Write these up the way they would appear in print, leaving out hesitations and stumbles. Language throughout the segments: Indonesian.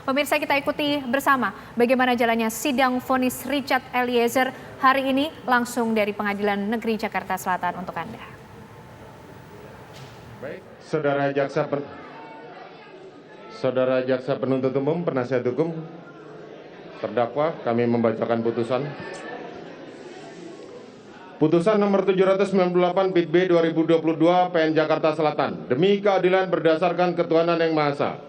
Pemirsa, kita ikuti bersama bagaimana jalannya sidang vonis Richard Eliezer hari ini langsung dari Pengadilan Negeri Jakarta Selatan untuk Anda. Baik, Saudara Jaksa Penuntut Umum, Penasihat Hukum, terdakwa, kami membacakan putusan. Putusan nomor 798 Pit B 2022 PN Jakarta Selatan. Demi keadilan berdasarkan ketuhanan yang Maha Esa,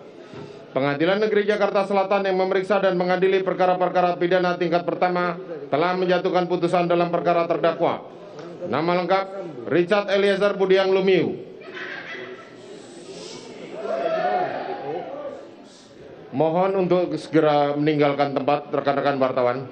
Pengadilan Negeri Jakarta Selatan yang memeriksa dan mengadili perkara-perkara pidana tingkat pertama telah menjatuhkan putusan dalam perkara terdakwa. Nama lengkap Richard Eliezer Budiang Lumiu. Mohon untuk segera meninggalkan tempat rekan-rekan wartawan.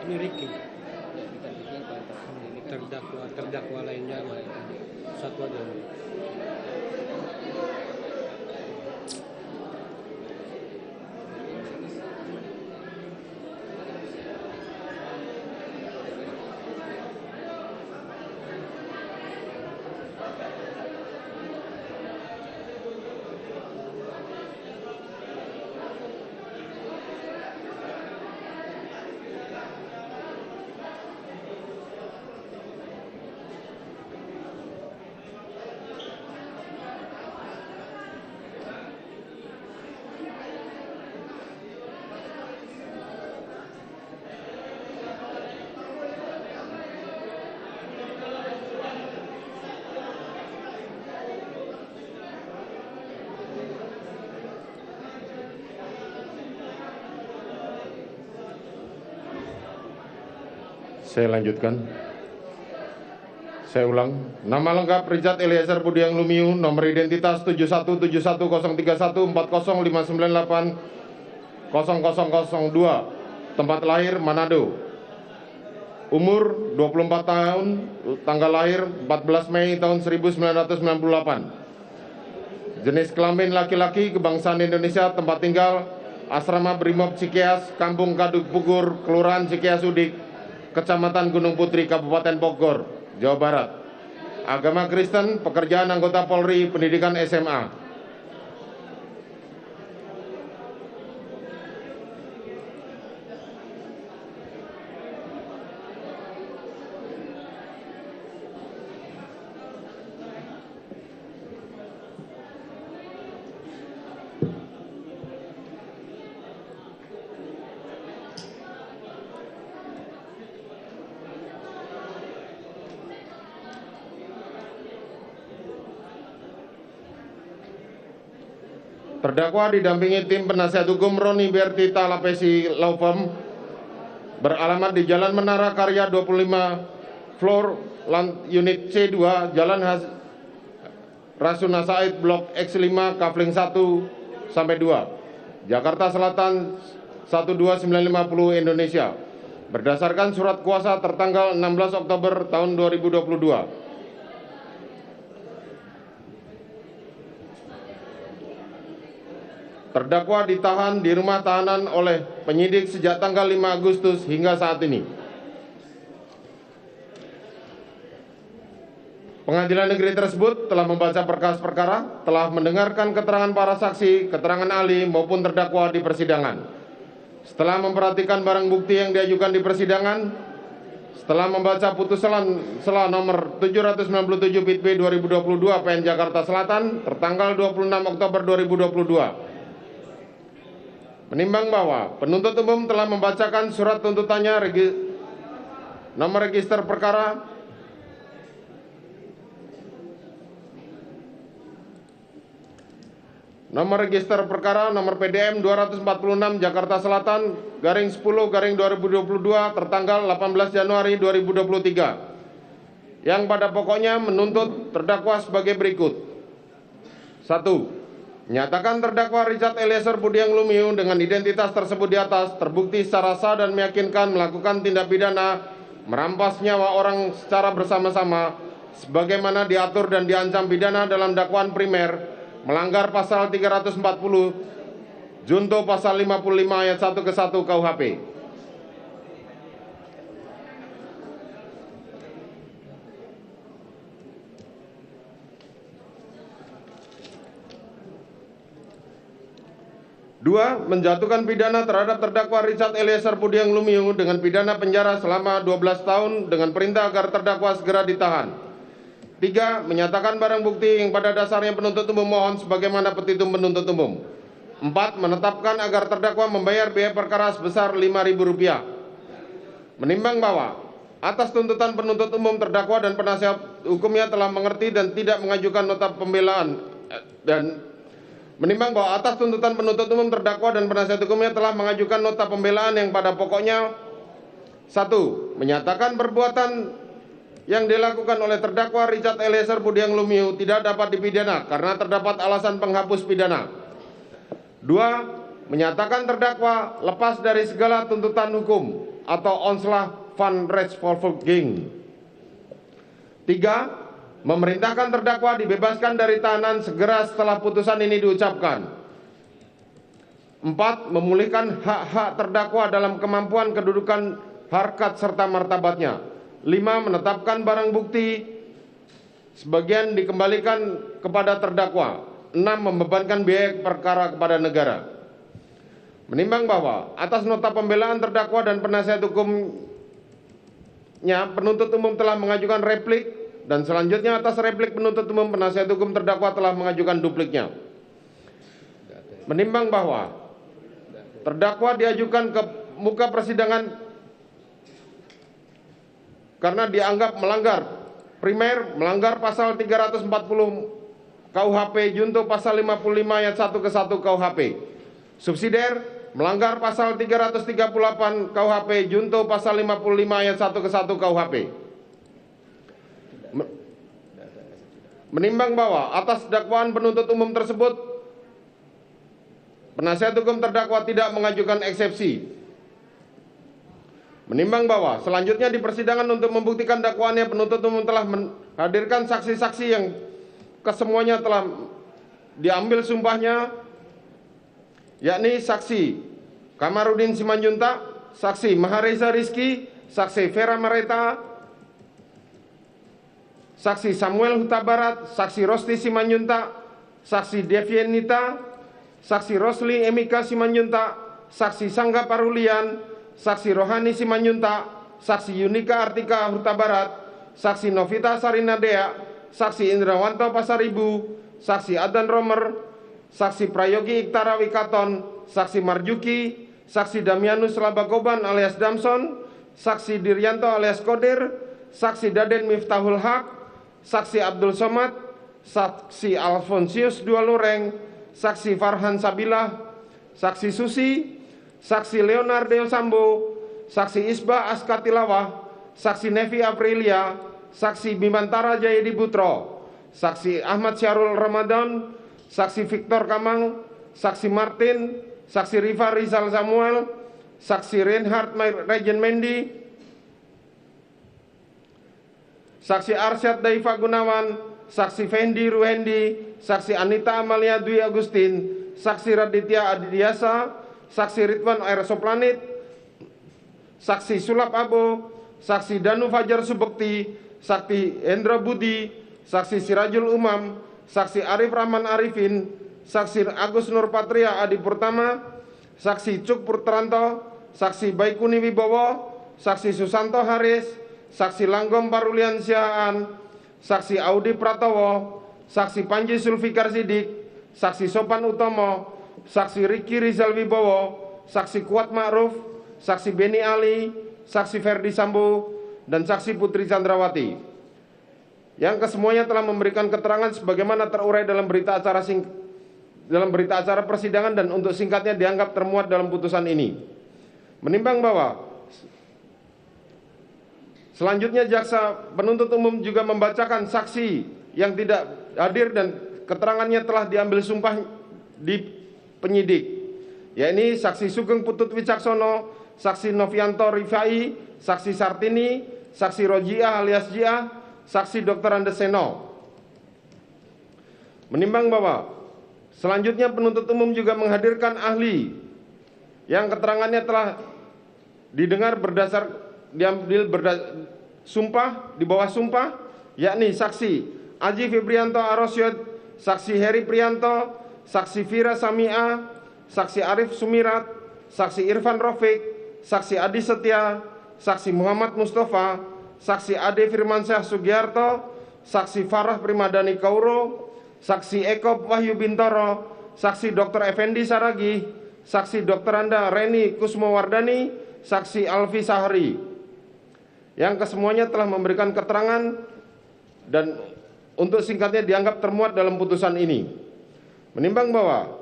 Ini Ricky, terdakwa lainnya satu aja. Saya lanjutkan. Saya ulang. Nama lengkap Richard Eliezer Budiang Lumiu, nomor identitas 717103140580002, tempat lahir Manado. Umur 24 tahun, tanggal lahir 14 Mei tahun 1998. Jenis kelamin laki-laki, kebangsaan Indonesia, tempat tinggal Asrama Brimob Cikeas, Kampung Kaduk Pukur, Kelurahan Cikeas Udik, Kecamatan Gunung Putri, Kabupaten Bogor, Jawa Barat. Agama Kristen, pekerjaan anggota Polri, pendidikan SMA. Terdakwa didampingi tim penasihat hukum Roni Bertita Lapesi Law Firm beralamat di Jalan Menara Karya 25 Floor Unit C2 Jalan Rasuna Said Blok X5 Kafling 1 sampai 2, Jakarta Selatan 12950 Indonesia, berdasarkan surat kuasa tertanggal 16 Oktober tahun 2022. Terdakwa ditahan di rumah tahanan oleh penyidik sejak tanggal 5 Agustus hingga saat ini. Pengadilan negeri tersebut telah membaca berkas perkara, telah mendengarkan keterangan para saksi, keterangan ahli maupun terdakwa di persidangan. Setelah memperhatikan barang bukti yang diajukan di persidangan, setelah membaca putusan sela nomor 797 PIT B 2022 PN Jakarta Selatan tertanggal 26 Oktober 2022, menimbang bahwa penuntut umum telah membacakan surat tuntutannya nomor register perkara nomor PDM 246 Jakarta Selatan garing 10 garing 2022 tertanggal 18 Januari 2023 yang pada pokoknya menuntut terdakwa sebagai berikut. 1. Menyatakan terdakwa Richard Eliezer Budiang Lumiu dengan identitas tersebut di atas terbukti secara sah dan meyakinkan melakukan tindak pidana merampas nyawa orang secara bersama-sama sebagaimana diatur dan diancam pidana dalam dakwaan primer, melanggar pasal 340 junto pasal 55 ayat 1 ke 1 KUHP. Dua, menjatuhkan pidana terhadap terdakwa Richard Eliezer Budiang Lumiu dengan pidana penjara selama 12 tahun dengan perintah agar terdakwa segera ditahan. 3. Menyatakan barang bukti yang pada dasarnya penuntut umum mohon sebagaimana petitum penuntut umum. 4. Menetapkan agar terdakwa membayar biaya perkara sebesar Rp5.000. Menimbang bahwa atas tuntutan penuntut umum terdakwa dan penasihat hukumnya telah mengerti dan tidak mengajukan nota pembelaan menimbang bahwa atas tuntutan penuntut umum terdakwa dan penasihat hukumnya telah mengajukan nota pembelaan yang pada pokoknya 1. Menyatakan perbuatan yang dilakukan oleh terdakwa Richard Eliezer Budiang Lumiu tidak dapat dipidana karena terdapat alasan penghapus pidana. 2. Menyatakan terdakwa lepas dari segala tuntutan hukum atau onslah van rechtsvervolging. 3. Memerintahkan terdakwa dibebaskan dari tahanan segera setelah putusan ini diucapkan. 4. Memulihkan hak-hak terdakwa dalam kemampuan kedudukan harkat serta martabatnya. 5. Menetapkan barang bukti sebagian dikembalikan kepada terdakwa. 6. Membebankan biaya perkara kepada negara. Menimbang bahwa atas nota pembelaan terdakwa dan penasihat hukumnya penuntut umum telah mengajukan replik dan selanjutnya atas replik penuntut umum penasihat hukum terdakwa telah mengajukan dupliknya. Menimbang bahwa terdakwa diajukan ke muka persidangan karena dianggap melanggar primer, melanggar pasal 340 KUHP junto pasal 55 ayat 1 ke 1 KUHP. Subsidiar melanggar pasal 338 KUHP junto pasal 55 ayat 1 ke 1 KUHP. Menimbang bahwa atas dakwaan penuntut umum tersebut penasihat hukum terdakwa tidak mengajukan eksepsi. Menimbang bahwa selanjutnya di persidangan untuk membuktikan dakwaannya penuntut umum telah menghadirkan saksi-saksi yang kesemuanya telah diambil sumpahnya, yakni saksi Kamarudin Simanjuntak, saksi Mahareza Rizky, saksi Vera Mareta, saksi Samuel Huta Barat, saksi Rosti Simanjuntak, saksi Devianita, saksi Rosli Emika Simanjuntak, saksi Sangga Parulian, saksi Rohani Simanjuntak, saksi Yunika Artika Huta Barat, saksi Novita Sarinadea, saksi Indrawanto Pasaribu, saksi Adan Romer, saksi Prayogi Iktara Wikaton, saksi Marjuki, saksi Damianus Labagoban alias Damson, saksi Diryanto alias Kodir, saksi Daden Miftahul Haq, saksi Abdul Somad, saksi Alfonsius Dua Lureng, saksi Farhan Sabilah, saksi Susi, saksi Leonardo Sambo, saksi Isbah Askatilawah, saksi Nevi Aprilia, saksi Bimantara Jayadi Putro, Saksi Ahmad Syarul Ramadan, Saksi Victor Kamang, Saksi Martin, Saksi Rifa Rizal Samuel, Saksi Reinhard Regen Mendi, Saksi Arsyad Daifa Gunawan, Saksi Fendi Ruhendi, Saksi Anita Amalia Dwi Agustin, Saksi Raditya Adidiasa, Saksi Ridwan Air Soplanit, Saksi Sulap Abo, Saksi Danu Fajar Subekti, Saksi Hendra Budi, Saksi Sirajul Umam, Saksi Arif Rahman Arifin, Saksi Agus Nur Patria Adi Purtama, Saksi Cuk Purtranto, Saksi Baikuni Wibowo, Saksi Susanto Haris, Saksi Langgom Parulian Sihaan, Saksi Audi Pratowo, Saksi Panji Sulfikar Sidik, Saksi Sopan Utomo, Saksi Riki Rizal Wibowo, Saksi Kuat Ma'ruf, Saksi Beni Ali, Saksi Ferdi Sambo, dan Saksi Putri Chandrawati, yang kesemuanya telah memberikan keterangan sebagaimana terurai dalam berita acara persidangan dan untuk singkatnya dianggap termuat dalam putusan ini. Menimbang bahwa selanjutnya jaksa penuntut umum juga membacakan saksi yang tidak hadir dan keterangannya telah diambil sumpah di penyidik, yakni Saksi Sugeng Putut Wicaksono, Saksi Novianto Rifai, Saksi Sartini, Saksi Rojiah alias Jiah, Saksi Dr. Andes Seno. Menimbang bahwa selanjutnya penuntut umum juga menghadirkan ahli yang keterangannya telah didengar sumpah di bawah sumpah, yakni Saksi Aji Febrianto Arosyod, Saksi Heri Prianto, Saksi Fira Samia, Saksi Arif Sumirat, Saksi Irfan Rofik, Saksi Adi Setia, Saksi Muhammad Mustafa, Saksi Ade Firmansyah Sugiarto, Saksi Farah Primadani Kauro, Saksi Eko Wahyu Bintoro, Saksi Dr. Effendi Saragi, Saksi Dr. Anda Reni Kusmowardani, Saksi Alfi Sahri, yang kesemuanya telah memberikan keterangan dan untuk singkatnya dianggap termuat dalam putusan ini. Menimbang bahwa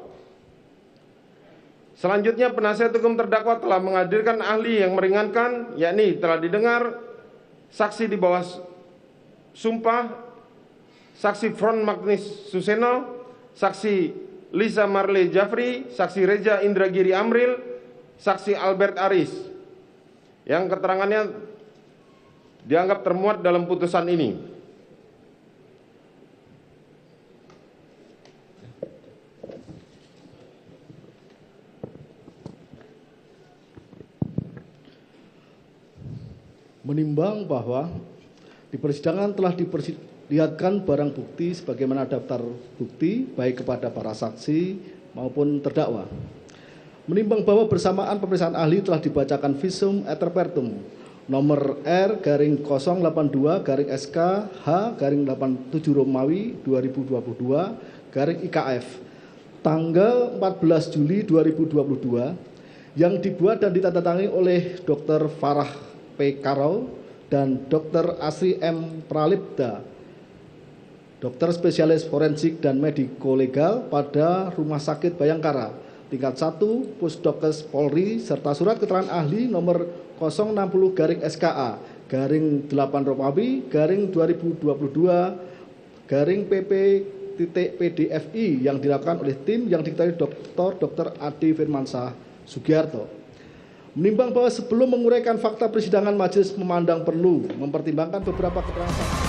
selanjutnya penasihat hukum terdakwa telah menghadirkan ahli yang meringankan, yakni telah didengar saksi di bawah sumpah, Saksi Front Magnis Suseno, Saksi Lisa Marley Jafri, Saksi Reja Indragiri Amril, Saksi Albert Aris, yang keterangannya dianggap termuat dalam putusan ini. Menimbang bahwa di persidangan telah diperlihatkan barang bukti sebagaimana daftar bukti baik kepada para saksi maupun terdakwa. Menimbang bahwa bersamaan pemeriksaan ahli telah dibacakan visum et repertum nomor R/082/SK/H/87 Romawi 2022/IKF tanggal 14 Juli 2022 yang dibuat dan ditandatangani oleh Dr. Farah P. Karau dan Dr. Asri M. Pralipda, dokter spesialis forensik dan mediko legal pada Rumah Sakit Bayangkara, tingkat 1, Pusdokes Polri, serta surat keterangan ahli nomor 060/SKA/8 Romawi 2022/PP.PDFI yang dilakukan oleh tim yang diketahui Dr. Adi Firmansyah Sugiarto. Menimbang bahwa sebelum menguraikan fakta persidangan, majelis memandang perlu mempertimbangkan beberapa keterangan saksi.